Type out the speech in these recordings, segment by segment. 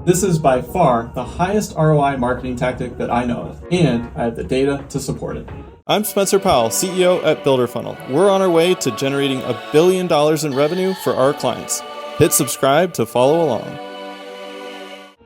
This is by far the highest ROI marketing tactic that I know of, and I have the data to support it. I'm Spencer Powell, CEO at BuilderFunnel. We're on our way to generating $1 billion in revenue for our clients. Hit subscribe to follow along.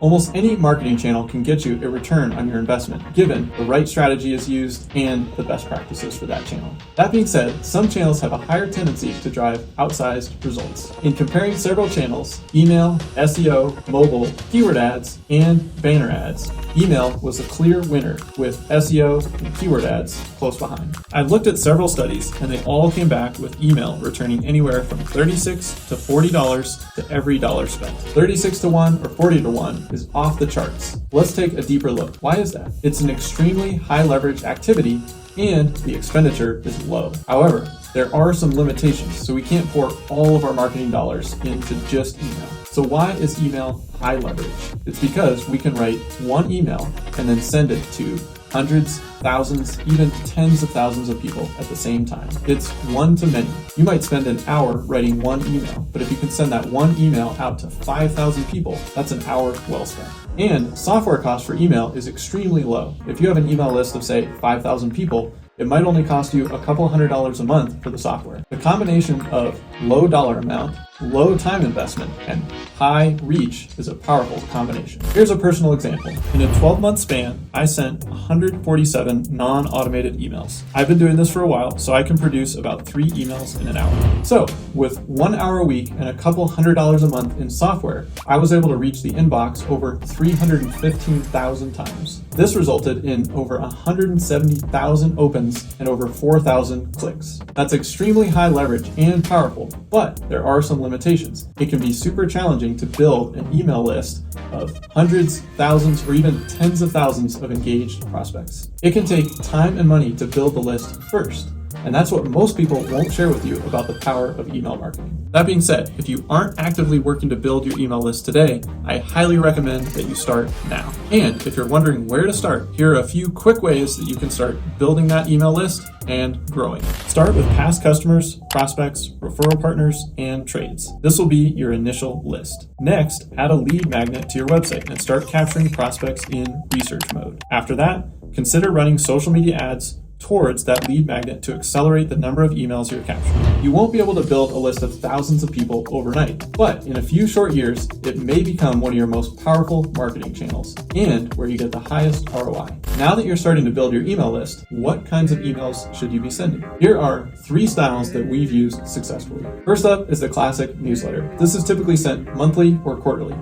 Almost any marketing channel can get you a return on your investment, given the right strategy is used and the best practices for that channel. That being said, some channels have a higher tendency to drive outsized results. In comparing several channels, email, SEO, mobile, keyword ads, and banner ads, email was a clear winner, with SEO and keyword ads close behind. I looked at several studies, and they all came back with email returning anywhere from $36 to $40 to every dollar spent. 36 to 1 or 40 to 1 is off the charts. Let's take a deeper look. Why is that? It's an extremely high leverage activity, and the expenditure is low. However, there are some limitations, so we can't pour all of our marketing dollars into just email. So why is email high leverage? It's because we can write one email and then send it to hundreds, thousands, even tens of thousands of people at the same time. It's one to many. You might spend an hour writing one email, but if you can send that one email out to 5,000 people, that's an hour well spent. And software cost for email is extremely low. If you have an email list of, say, 5,000 people, it might only cost you a couple $100s a month for the software. The combination of low dollar amount, low time investment, and high reach is a powerful combination. Here's a personal example. In a 12-month span, I sent 147 non-automated emails. I've been doing this for a while, so I can produce about 3 emails in an hour. So, with 1 hour a week and a couple $100s a month in software, I was able to reach the inbox over 315,000 times. This resulted in over 170,000 opens and over 4,000 clicks. That's extremely high leverage and powerful, but there are some limitations. It can be super challenging to build an email list of hundreds, thousands, or even tens of thousands of engaged prospects. It can take time and money to build the list first, and that's what most people won't share with you about the power of email marketing. That being said, if you aren't actively working to build your email list today, I highly recommend that you start now. And if you're wondering where to start, here are a few quick ways that you can start building that email list and growing. Start with past customers, prospects, referral partners, and trades. This will be your initial list. Next, add a lead magnet to your website and start capturing prospects in research mode. After that, consider running social media ads towards that lead magnet to accelerate the number of emails you're capturing. You won't be able to build a list of thousands of people overnight, but in a few short years, it may become one of your most powerful marketing channels and where you get the highest ROI. Now that you're starting to build your email list, what kinds of emails should you be sending? Here are 3 styles that we've used successfully. First up is the classic newsletter. This is typically sent monthly or quarterly.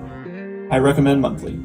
I recommend monthly.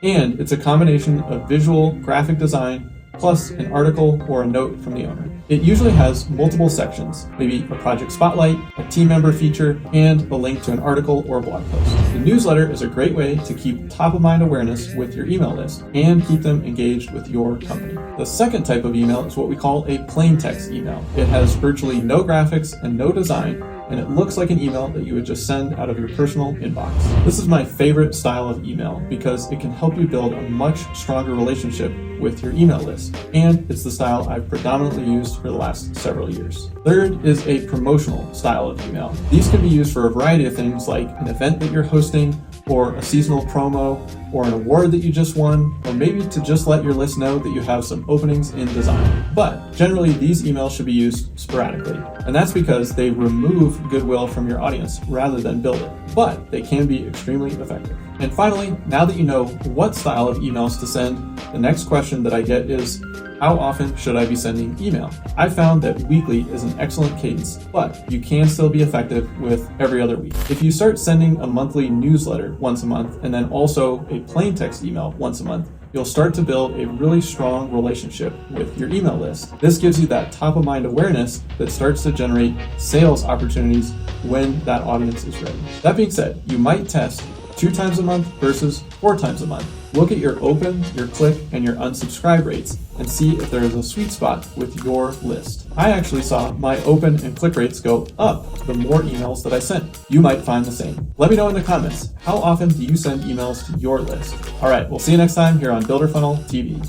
And it's a combination of visual, graphic design, plus an article or a note from the owner. It usually has multiple sections, maybe a project spotlight, a team member feature, and a link to an article or blog post. The newsletter is a great way to keep top-of-mind awareness with your email list and keep them engaged with your company. The second type of email is what we call a plain text email. It has virtually no graphics and no design, and it looks like an email that you would just send out of your personal inbox. This is my favorite style of email because it can help you build a much stronger relationship with your email list, and it's the style I've predominantly used for the last several years. Third is a promotional style of email. These can be used for a variety of things like an event that you're hosting, or a seasonal promo, or an award that you just won, or maybe to just let your list know that you have some openings in design. But generally, these emails should be used sporadically, and that's because they remove goodwill from your audience rather than build it. But they can be extremely effective. And finally, now that you know what style of emails to send, the next question that I get is, how often should I be sending email? I found that weekly is an excellent cadence, but you can still be effective with every other week. If you start sending a monthly newsletter once a month and then also a plain text email once a month, you'll start to build a really strong relationship with your email list. This gives you that top-of-mind awareness that starts to generate sales opportunities when that audience is ready. That being said, you might test 2 times a month versus 4 times a month. Look at your open, your click, and your unsubscribe rates and see if there is a sweet spot with your list. I actually saw my open and click rates go up the more emails that I sent. You might find the same. Let me know in the comments, how often do you send emails to your list? All right, we'll see you next time here on Builder Funnel TV.